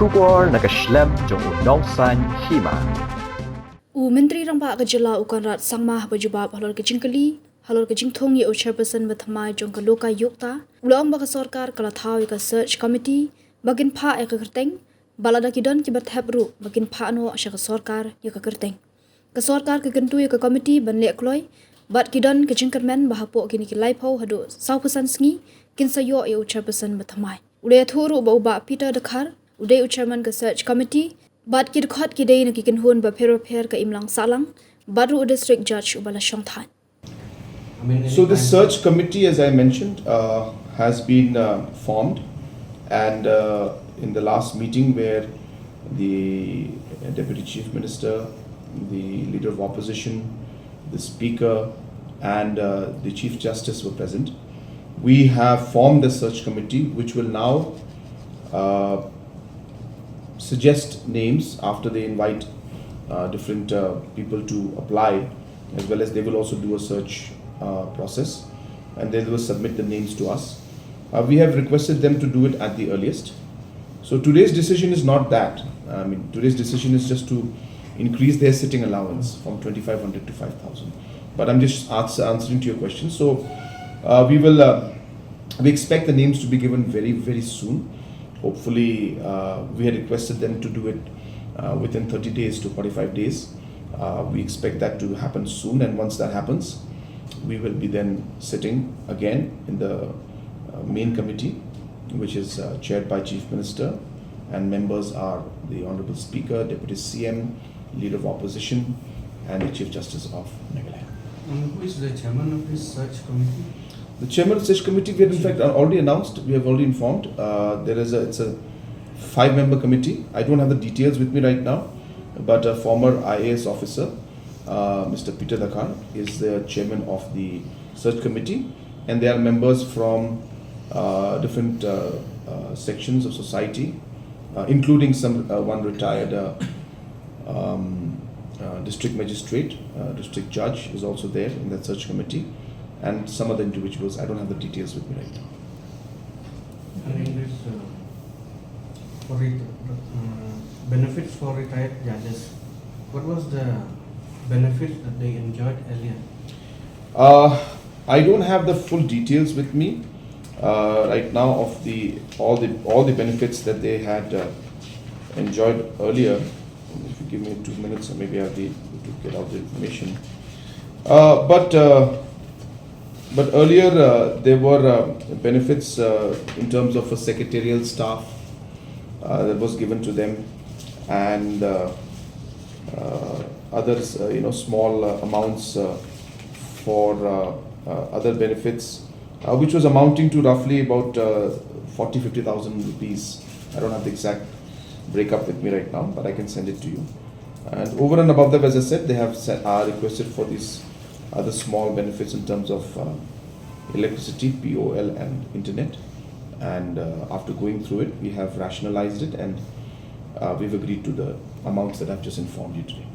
Shubor nakaslem jong unongsan Hima. Menteri Rangba Kajala Ukanrat Sangma Bajubab Halor Kajingkali, Halor Kajingthung ye Chairperson Batamai jong ka Lokayukta, Ulang baka Sorkar kala Thaw ka Search Committee, bagin Phah ka Kyrteng, balada kidon ki berthebru bagin Phah no asya ka Sorkar ye ka Kyrteng. Ka Sorkar ka gentu ye ka committee ban lek kloy, bat kidon Kajingkermen Hapoh kini ki Hapoh hado 100% sngi kin sayo ye Chairperson Batamai. Uday thuru ba uba Peter Dakhar, uday Chairman ka Search Committee, Bad kid khot kidei na kikin hun ba pero ka imlang salang badru district judge ubala shongthan. So the search committee, as I mentioned, has been formed, and in the last meeting where the Deputy Chief Minister, the Leader of Opposition, the Speaker and the Chief Justice were present, we have formed a search committee which will now suggest names after they invite different people to apply, as well as they will also do a search process, and they will submit the names to us. We have requested them to do it at the earliest. So today's decision is not that. Today's decision is just to increase their sitting allowance from 2,500 to 5,000. But I'm just answering to your question. So we expect the names to be given very, very soon. Hopefully, we had requested them to do it within 30 days to 45 days. We expect that to happen soon, and once that happens, we will be then sitting again in the main committee, which is chaired by Chief Minister, and members are the Honorable Speaker, Deputy CM, Leader of Opposition, and the Chief Justice of Meghalaya. Who is the chairman of this search committee? The chairman of the search committee, we have in fact already announced, we have already informed. It's a 5-member committee. I don't have the details with me right now, but a former IAS officer, Mr. Peter Dakhar, is the chairman of the search committee, and there are members from different sections of society, including one retired district magistrate, district judge is also there in that search committee, and some other individuals. I don't have the details with me right now. And in this benefits for retired judges, what was the benefit that they enjoyed earlier? I don't have the full details with me right now of all the benefits that they had enjoyed earlier. If you give me 2 minutes, maybe I'll be able to get out the information. But earlier there were benefits in terms of a secretarial staff that was given to them, and others, small amounts for other benefits, which was amounting to roughly about 40,000-50,000 rupees. I don't have the exact breakup with me right now, but I can send it to you. And over and above that, as I said, they have requested for these other small benefits in terms of electricity, POL and internet. And after going through it, we have rationalized it, and we've agreed to the amounts that I've just informed you today.